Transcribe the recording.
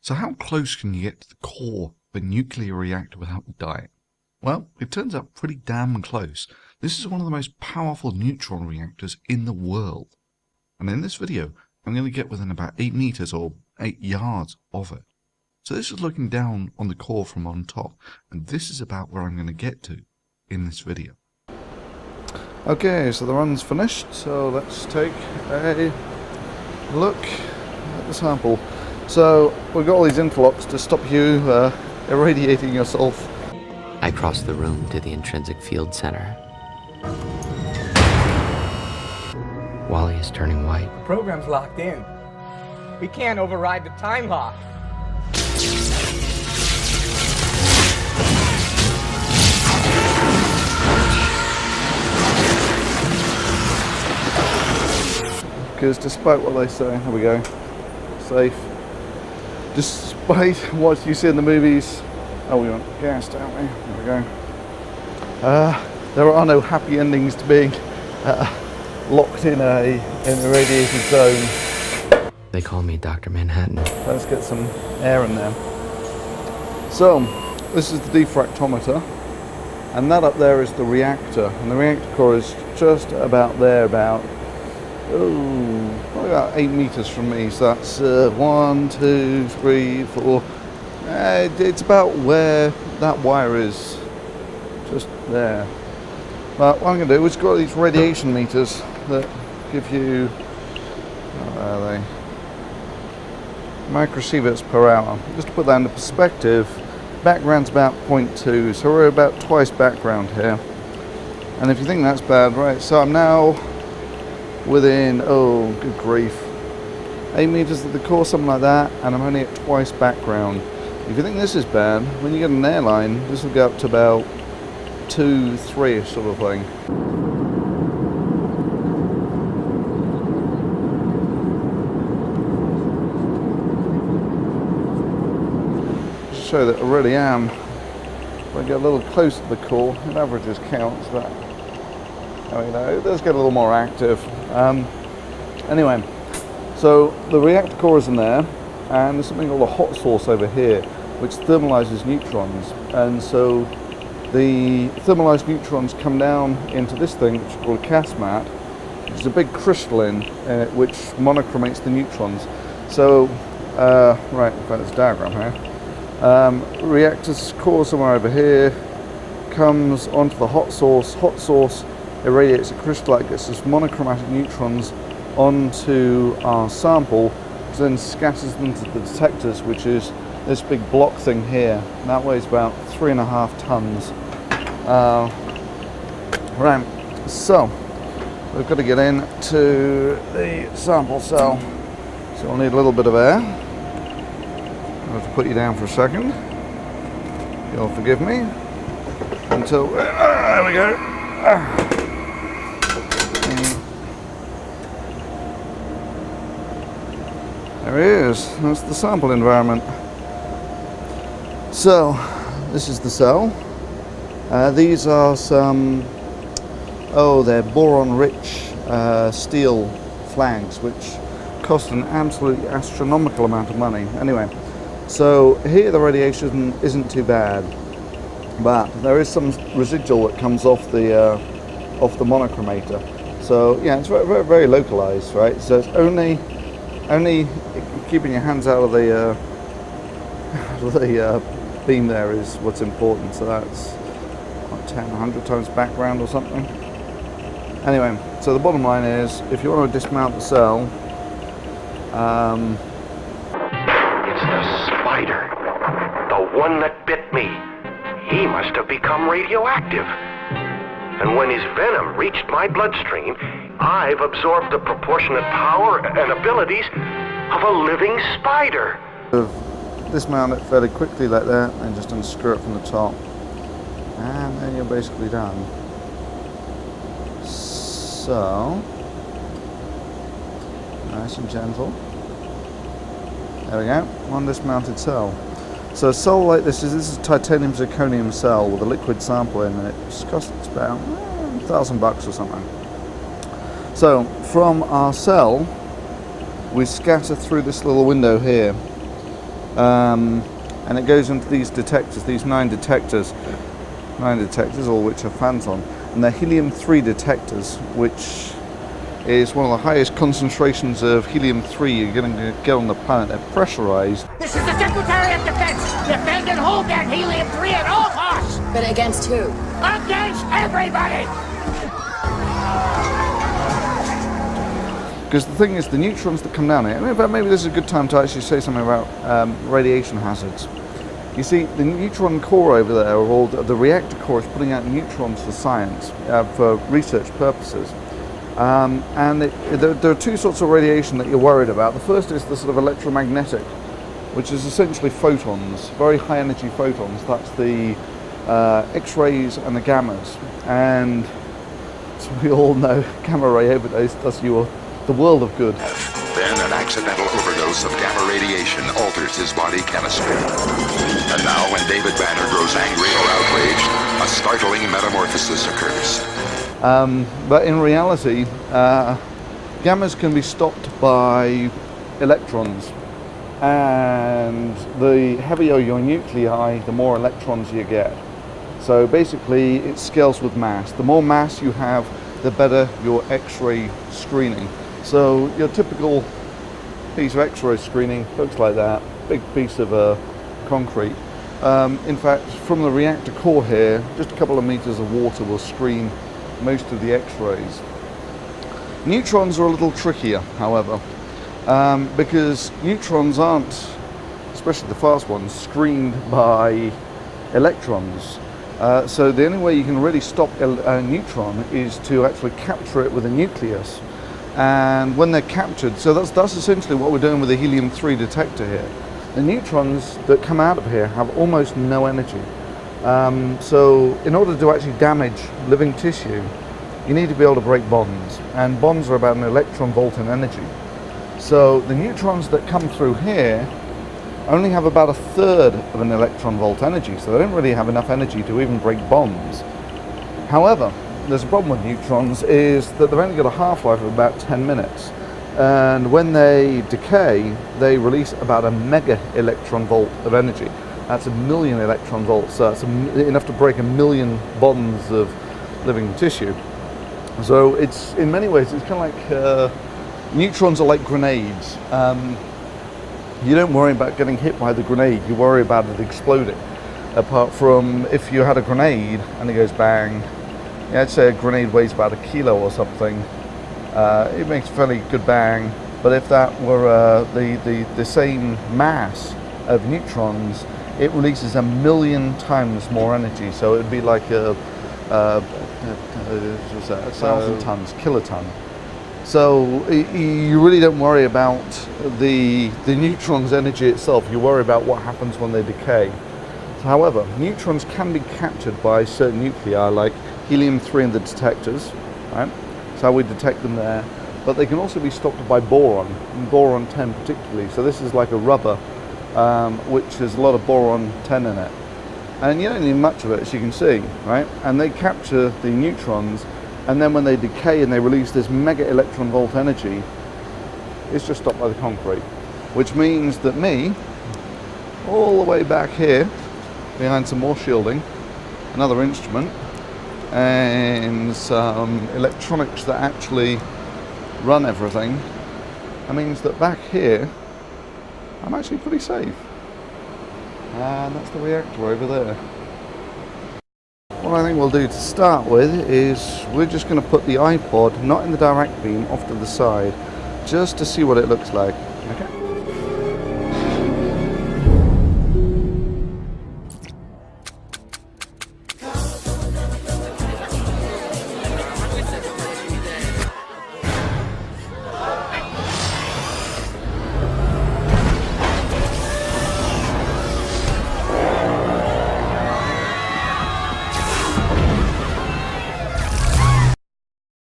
So how close can you get to the core of a nuclear reactor without dying? Well, it turns out pretty damn close. This is one of the most powerful neutron reactors in the world. And in this video, I'm going to get within about 8 meters or 8 yards of it. So this is looking down on the core from on top, and this is about where I'm going to get to in this video. Okay, so the run's finished, so let's take a look at the sample. So we've got all these interlocks to stop you irradiating yourself. I crossed the room to the intrinsic field center. Wally is turning white. The program's locked in. We can't override the time lock. Because despite what they say, there we go, safe. Despite what you see in the movies, oh, we want gas, don't we? There we go. There are no happy endings to being locked in a radiated zone. They call me Dr. Manhattan. Let's get some air in there. So, this is the diffractometer, and that up there is the reactor, and the reactor core is just about there, about 8 meters from me, so that's 1, 2, 3, 4. It's about where that wire is, just there. But what I'm going to do is got these radiation meters that give you, where are they? Microsieverts per hour. Just to put that into perspective, background's about 0.2, so we're about twice background here. And if you think that's bad, right, so I'm now within, oh good grief, 8 meters of the core, something like that, and I'm only at twice background. If you think this is bad, when you get an airline, this will go up to about 2, 3 sort of thing. Just to show that I really am. If I get a little close to the core, it averages counts, but you know, it does get a little more active. Anyway, so the reactor core is in there, and there's something called a hot source over here, which thermalizes neutrons. And so the thermalized neutrons come down into this thing, which is called a casmat, which is a big crystalline which monochromates the neutrons. So, right, in fact, there's a diagram here. Reactor's core somewhere over here comes onto the hot source. Hot source irradiates a crystallite, gets this monochromatic neutrons onto our sample, which then scatters them to the detectors, which is this big block thing here. And that weighs about 3.5 tons. Right, so we've got to get into the sample cell. So we'll need a little bit of air. I'll have to put you down for a second. You'll forgive me until there we go. There he is. That's the sample environment. So this is the cell. These are some, they're boron-rich steel flags, which cost an absolutely astronomical amount of money. Anyway, so here the radiation isn't too bad, but there is some residual that comes off the monochromator. So yeah, it's very, very, very localized, right? So it's only keeping your hands out of the beam there is what's important. So that's 100 times background or something. Anyway, so the bottom line is, if you want to dismount the cell, it's the spider, the one that bit me. He must have become radioactive. And when his venom reached my bloodstream, I've absorbed the proportionate power and abilities of a living spider. Dismount it fairly quickly like that, and just unscrew it from the top. And then you're basically done. So, nice and gentle. There we go, one dismounted cell. So a cell like this is a titanium zirconium cell with a liquid sample in it. It costs about $1,000 or something. So from our cell, we scatter through this little window here. And it goes into these detectors, these 9 detectors, all which have fans on, and they're helium-3 detectors, which is one of the highest concentrations of helium-3 you're going to get on the planet. They're pressurized. This is the Secretary of Defense! Defend and hold that helium-3 at all costs! But against who? Against everybody! Because the thing is, the neutrons that come down here, and in fact maybe this is a good time to actually say something about radiation hazards. You see, the neutron core over there, or the reactor core, is putting out neutrons for science, for research purposes. And there are 2 sorts of radiation that you're worried about. The first is the sort of electromagnetic, which is essentially photons, very high energy photons. That's the X-rays and the gammas. And as we all know, gamma ray overdose does you the world of good. Then an accidental overdose of gamma radiation alters his body chemistry. And now when David Banner grows angry or outraged, a startling metamorphosis occurs. But in reality, gammas can be stopped by electrons. And the heavier your nuclei, the more electrons you get. So basically, it scales with mass. The more mass you have, the better your X-ray screening. So your typical piece of X-ray screening looks like that, big piece of concrete. In fact, from the reactor core here, just a couple of meters of water will screen most of the X-rays. Neutrons are a little trickier, however, because neutrons aren't, especially the fast ones, screened by electrons. So the only way you can really stop a neutron is to actually capture it with a nucleus. And when they're captured, so that's essentially what we're doing with the helium-3 detector here. The neutrons that come out of here have almost no energy. So in order to actually damage living tissue, you need to be able to break bonds. And bonds are about an electron volt in energy. So the neutrons that come through here only have about 1/3 of an electron volt energy, so they don't really have enough energy to even break bonds. However, there's a problem with neutrons is that they've only got a half-life of about 10 minutes. And when they decay, they release about a mega electron volt of energy. That's 1,000,000 electron volts, so that's enough to break 1,000,000 bonds of living tissue. So it's, in many ways, it's kind of like, neutrons are like grenades. You don't worry about getting hit by the grenade, you worry about it exploding. Apart from if you had a grenade and it goes bang, yeah, I'd say a grenade weighs about 1 kilo or something. It makes a fairly good bang, but if that were the same mass of neutrons, it releases 1,000,000 times more energy. So it would be like a 1,000 tons, kiloton. So you really don't worry about the neutron's energy itself, you worry about what happens when they decay. However, neutrons can be captured by certain nuclei, like helium-3 in the detectors, right? That's how we detect them there. But they can also be stopped by boron, and boron-10 particularly. So this is like a rubber, which has a lot of boron-10 in it. And you don't need much of it, as you can see, right? And they capture the neutrons, and then when they decay and they release this mega electron volt energy, it's just stopped by the concrete. Which means that me, all the way back here, behind some more shielding, another instrument, and some electronics that actually run everything, that means that back here, I'm actually pretty safe. And that's the reactor over there. What I think we'll do to start with is we're just going to put the iPod, not in the direct beam, off to the side, just to see what it looks like. Okay.